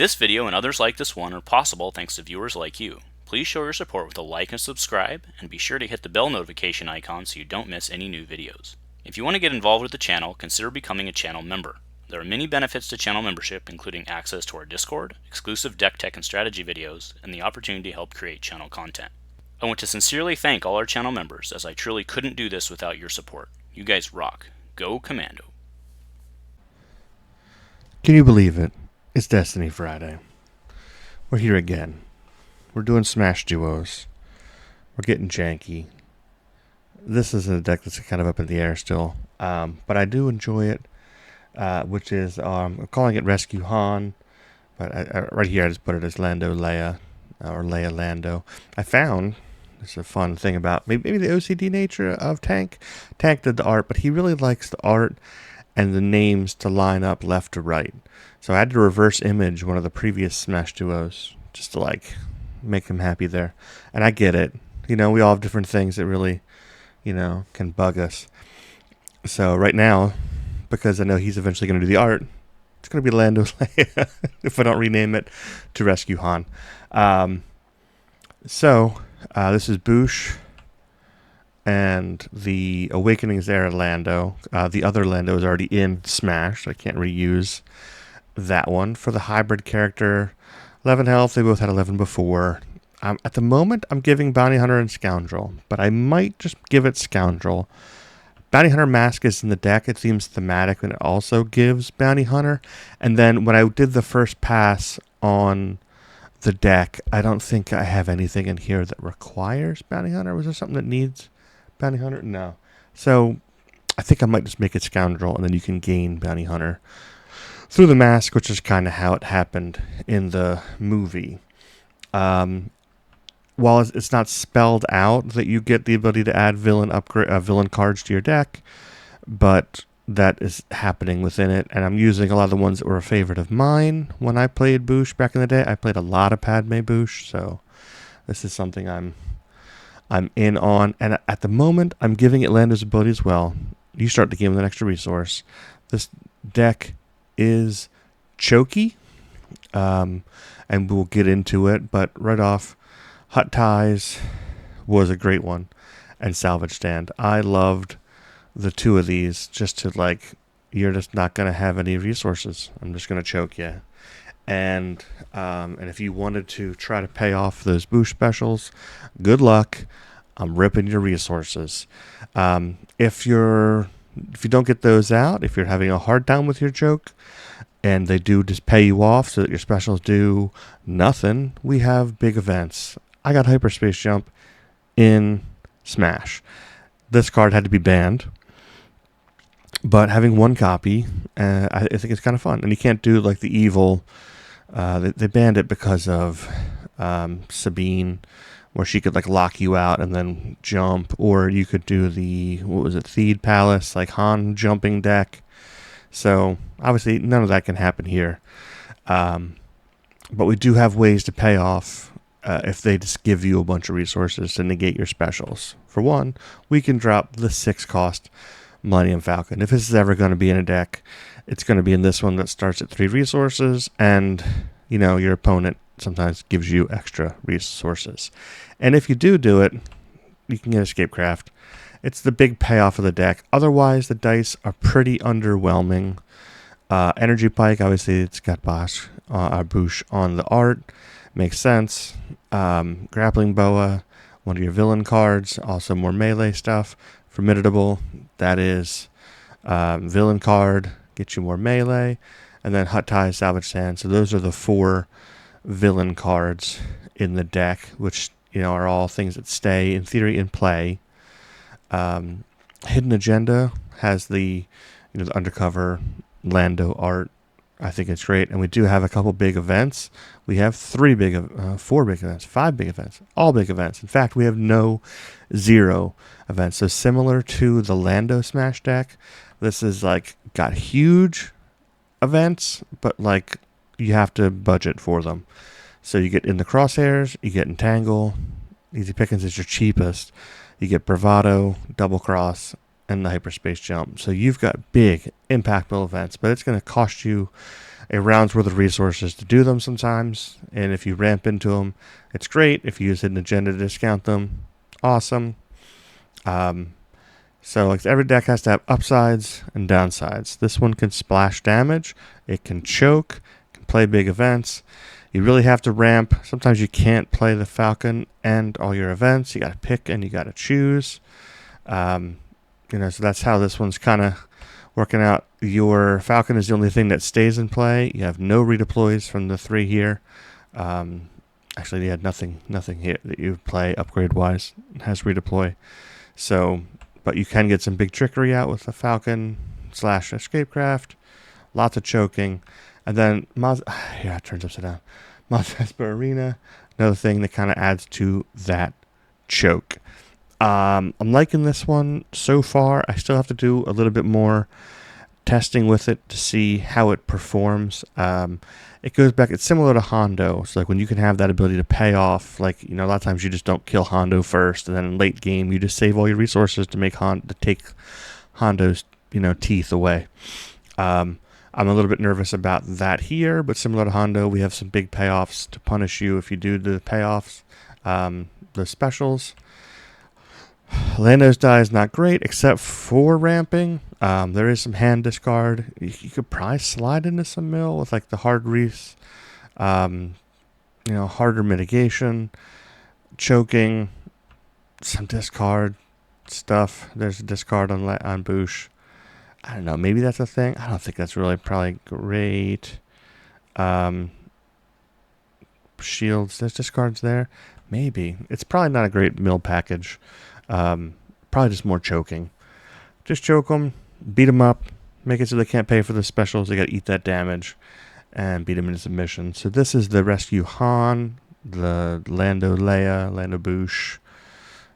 This video and others like this one are possible thanks to viewers like you. Please show your support with a like and subscribe, and be sure to hit the bell notification icon so you don't miss any new videos. If you want to get involved with the channel, consider becoming a channel member. There are many benefits to channel membership, including access to our Discord, exclusive deck tech and strategy videos, and the opportunity to help create channel content. I want to sincerely thank all our channel members, as I truly couldn't do this without your support. You guys rock. Go Commando. Can you believe it? It's Destiny Friday. We're here again. We're doing Smash Duos. We're getting janky. This is a deck that's kind of up in the air still, but I do enjoy it, which is, I'm calling it Rescue Han, but right here I just put it as Lando Leia, or Leia Lando. I found, this is a fun thing about maybe the OCD nature of Tank. Tank did the art, but he really likes the art and the names to line up left to right. So I had to reverse image one of the previous Smash Duos just to like make him happy there. And I get it. You know, we all have different things that really, you know, can bug us. So right now, because I know he's eventually going to do the art, it's going to be Lando Leia if I don't rename it to Rescue Han. This is Boosh and the Awakenings era Lando. The other Lando is already in Smash, so I can't reuse that one. For the hybrid character, 11 health, they both had 11 before. At the moment, I'm giving Bounty Hunter and Scoundrel, but I might just give it Scoundrel. Bounty Hunter Mask is in the deck. It seems thematic, and it also gives Bounty Hunter. And then when I did the first pass on the deck, I don't think I have anything in here that requires Bounty Hunter. Was there something that needs Bounty Hunter? No. So I think I might just make it Scoundrel, and then you can gain Bounty Hunter through the mask, which is kind of how it happened in the movie. While it's not spelled out that you get the ability to add villain cards to your deck, but that is happening within it. And I'm using a lot of the ones that were a favorite of mine when I played Boosh back in the day. I played a lot of Padme Boosh, so this is something I'm in on. And at the moment, I'm giving it Lando's ability as well. You start the game with an extra resource. This deck is choky, and we'll get into it, but right off, Hut Ties was a great one, and Salvage Stand. I loved the two of these, just to like, you're just not going to have any resources. I'm just going to choke you. And if you wanted to try to pay off those boost specials, good luck. I'm ripping your resources. If you don't get those out, if you're having a hard time with your choke, and they do just pay you off so that your specials do nothing, we have big events. I got Hyperspace Jump in Smash. This card had to be banned, but having one copy, I think it's kind of fun. And you can't do like the evil. They banned it because of Sabine, where she could like lock you out and then jump, or you could do the Theed Palace, like Han jumping deck. So obviously none of that can happen here, but we do have ways to pay off. If they just give you a bunch of resources to negate your specials. For one, we can drop the 6-cost Millennium Falcon. If this is ever going to be in a deck, it's going to be in this one that starts at 3 resources, and you know your opponent sometimes gives you extra resources. And if you do it, you can get Escapecraft. It's the big payoff of the deck. Otherwise, the dice are pretty underwhelming. Energy Pike, obviously, it's got Boosh on the art. Makes sense. Grappling Boa, one of your villain cards. Also more melee stuff. Formidable, that is villain card. Get you more melee. And then Hut Ties, Salvage Sand. So those are the 4 villain cards in the deck, which are all things that stay, in theory, in play. Hidden Agenda has the the undercover Lando art. I think it's great, and we do have a couple big events. We have 4 big events, 5 big events, all big events. In fact, we have no 0 events. So similar to the Lando Smash deck, this is like got huge events, but like you have to budget for them. So you get in the Crosshairs, you get Entangle, Easy Pickings is your cheapest. You get Bravado, Double Cross, and the hyperspace jump. So you've got big, impactful events, but it's going to cost you a round's worth of resources to do them sometimes. And if you ramp into them, it's great. If you use hidden agenda to discount them, awesome. So like every deck has to have upsides and downsides. This one can splash damage. It can choke. It can play big events. You really have to ramp. Sometimes you can't play the Falcon and all your events. You got to pick and you got to choose. So that's how this one's kind of working out. Your Falcon is the only thing that stays in play. You have no redeploys from the 3 here. Actually, you had nothing here that you play upgrade-wise has redeploy. So, but you can get some big trickery out with the Falcon / Escapecraft. Lots of choking. And then, it turns upside down. Maz Esper Arena, another thing that kind of adds to that choke. I'm liking this one so far. I still have to do a little bit more testing with it to see how it performs. It goes back, it's similar to Hondo. So like when you can have that ability to pay off, like, a lot of times you just don't kill Hondo first, and then in late game you just save all your resources to take Hondo's, teeth away. I'm a little bit nervous about that here, but similar to Hondo, we have some big payoffs to punish you if you do the payoffs, the specials. Lando's die is not great, except for ramping. There is some hand discard. You could probably slide into some mill with like the hard reefs, harder mitigation, choking, some discard stuff. There's a discard on Boosh. I don't know. Maybe that's a thing. I don't think that's really probably great. Shields. There's discards there. Maybe. It's probably not a great mill package. Probably just more choking. Just choke them, beat them up, make it so they can't pay for the specials. They got to eat that damage and beat them into submission. So this is the Rescue Han, the Lando Leia, Lando Boosh.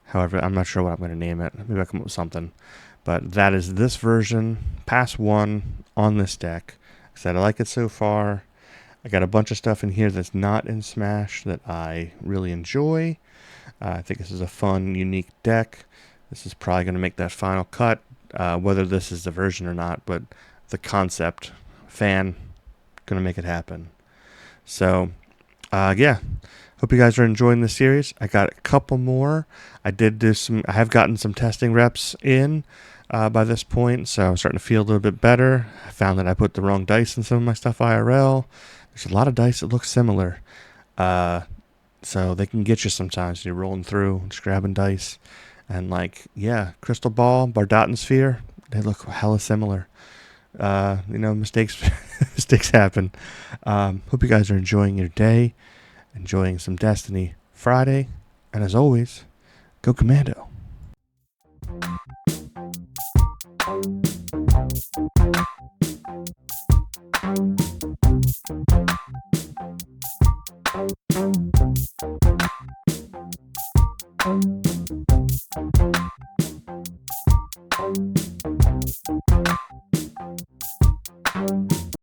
However, I'm not sure what I'm going to name it. Maybe I'll come up with something. But that is this version, pass 1 on this deck. I said I like it so far. I got a bunch of stuff in here that's not in Smash that I really enjoy. I think this is a fun, unique deck. This is probably going to make that final cut, whether this is the version or not, but the concept, fan, going to make it happen. So, hope you guys are enjoying this series. I got a couple more. I have gotten some testing reps in by this point, so I'm starting to feel a little bit better. I found that I put the wrong dice in some of my stuff IRL. There's a lot of dice that look similar. So they can get you sometimes. You're rolling through, just grabbing dice. And Crystal Ball, Bardotan Sphere, they look hella similar. Mistakes happen. Hope you guys are enjoying your day, enjoying some Destiny Friday. And as always, go Commando.